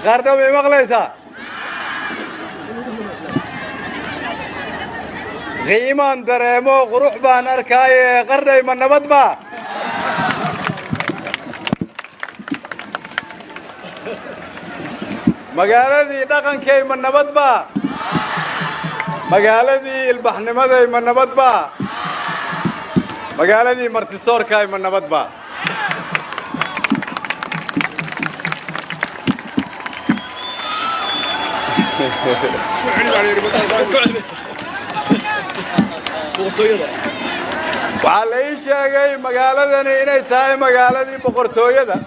قردو بمغليسا غيمان دريمو قروح بان أركاي قردو من نبض با مقالدي دقن كي من نبض با مقالدي البحنمدي من نبض با مقالدي مرتسور كاي من نبض با waxaa la ii sheegay magaaladani inay tahay magaaladii boqortooyada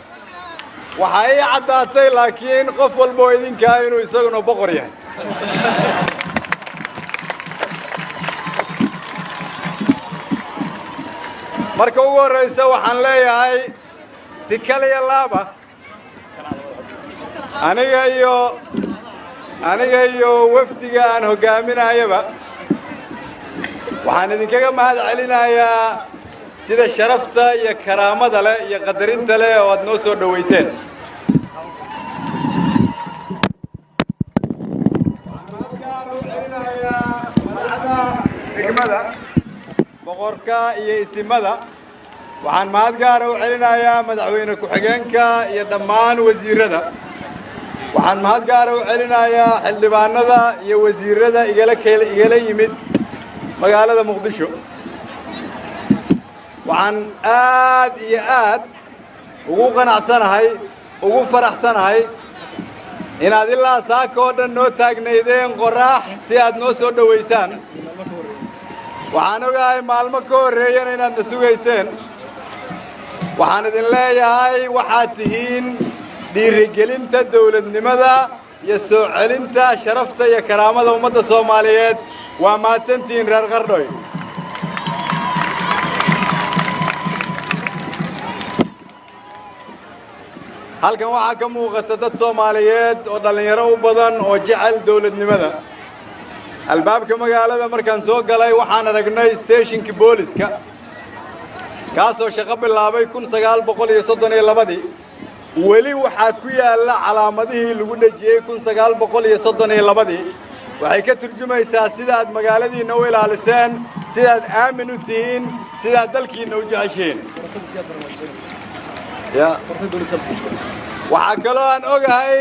waxaa ii caddaatay laakiin qof walba oo idinkaa inuu isaguna boqor yahay marka ugu horraysa waxaan leeyahay si kaliya laaba aniga iyo wafdiga aan hogaaminayaba waxaan idinkaga mahad celinayaa sida sharafta iyo karaamada leh iyo qadarinta leh oo aad noo soo dhaweyseen degmada boqorka iyo isimada waxaan mahad gaara u celinayaa madaxweyne ku-xigeenka iyo dhammaan wasiirada waxaan mahad gaara u celinayaa xildhibaanada iyo wasiirada igala yimid magaalada muqdisho waxaan aad iyo aad ugu qanacsanahay ugu faraxsanahay inaad ilaa saaka oo dhan noo taagnaydeen qoraax si aad noo soo dhowaysaan waxaan ogahay maalmo ka horreeyana inaad na sugayseen waxaan idin leeyahay waxaad tihiin dhiirigelinta dawladnimada iyo soo celinta sharafta iyo karaamada ummadda Soomaaliyeed waa mahadsantihiin reer Qardhoy halkan waxaa ka muuqata dad Soomaaliyeed oo dhalinyaro u badan oo jecel dawladnimada albaabka magaalada markaan soo galay waxaan aragnay stationka booliska kaasoo shaqo bilaabay 1932 weli waxaa ku yaala calaamadihii lagu dhajiyay 1932 waxay ka turjumaysaa sida aad magaaladiina u ilaaliseen sida aad aamin u tihiin sida aad dalkiina u jeceshiin waxaa kaloo aan ogahay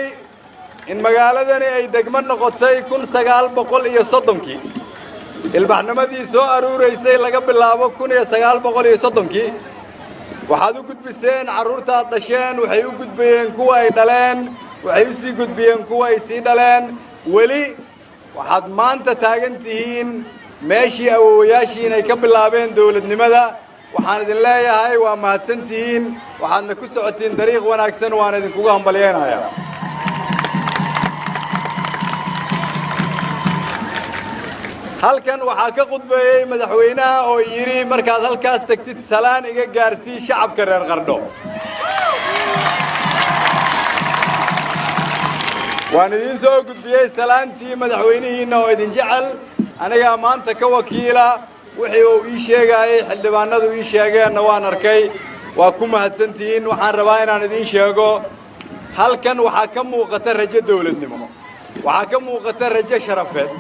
in magaaladani ay degmo noqotay 1930 ilbaxnimadii soo aruuraysay laga bilaabo 1930 waxaad u gudbiseen carruurta aad dhasheen waxay u gudbayeen kuwa ay dhaleen waxay u sii gudbiyeen kuwa ay sii dhaleen weli waxaad maanta taagan tihiin meeshii awoowayaashiin ay ka bilaabeen dawladnimada waxaan idin leeyahay waa mahadsan tihiin waxaadna ku socotiin dariiq wanaagsan waan idinkugu hambalyeynayaa halkan waxaa ka khudbeeyey madaxweynaha oo yidhi markaad halkaas tagtid salaan iga gaarsii shacabka reer Qardho waan idin soo gudbiyey salaantii madaxweynihiina oo idin jecel aniga maanta ka wakiila wixii uu ii sheegay xildhibaanadu ii sheegeen waan arkay waa ku mahadsantihiin waxaan rabaa inaan idin sheego halkan waxaa ka muuqata rajo dawladnimo waxaa ka muuqata rajo sharafeed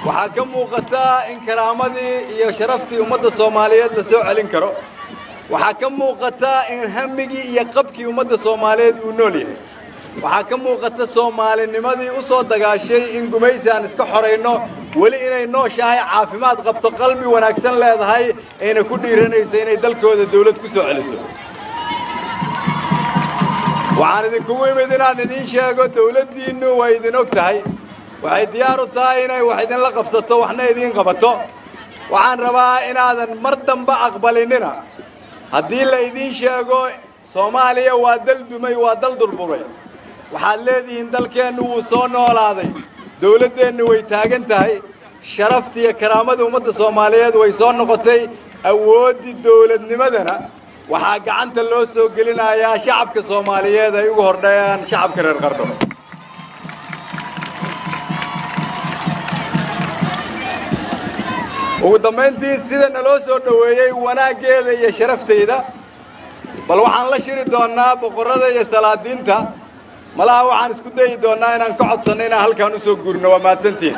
waxaa ka muuqata in karaamadii iyo sharaftii ummadda Soomaaliyeed la soo celin karo waxaa ka muuqata in hamigii iyo qabkii ummadda Soomaaliyeed uu nool yahay waxaa ka muuqata Soomaalinimadii u soo dagaashay in gumaysi aan iska xoreyno weli inay nooshahay caafimaad qabto qalbi wanaagsan leedahay ayna ku dhiiranayso inay dalkooda dawlad ku soo celiso waxaan idinkugu imid inaan idin sheego dawladdiinnu way idin og tahay waxay diyaar u tahay inay wax idinla qabsato waxna idin qabato waxaan rabaa inaadan mar dambe aqbalinina haddii la idin sheego Soomaaliya waa dal dumay waa dal durburay waxaad leedihiin dalkeennu wuu soo noolaaday dawladdeennu way taagan tahay sharaftii iyo karaamada ummadda Soomaaliyeed way soo noqotay awooddii dawladnimadana waxaa gacanta loo soo gelinayaa shacabka Soomaaliyeed ay ugu hordhayaan shacabka reer Qardho ugu dambeyntii sida naloo soo dhaweeyey wanaaggeeda iyo sharafteyda bal waxaan la shiri doonaa boqorrada iyo salaadiinta malaha waxaan isku dayi doonaa inaan ka codsanno inaan halkaan u soo guurno waa mahadsantiin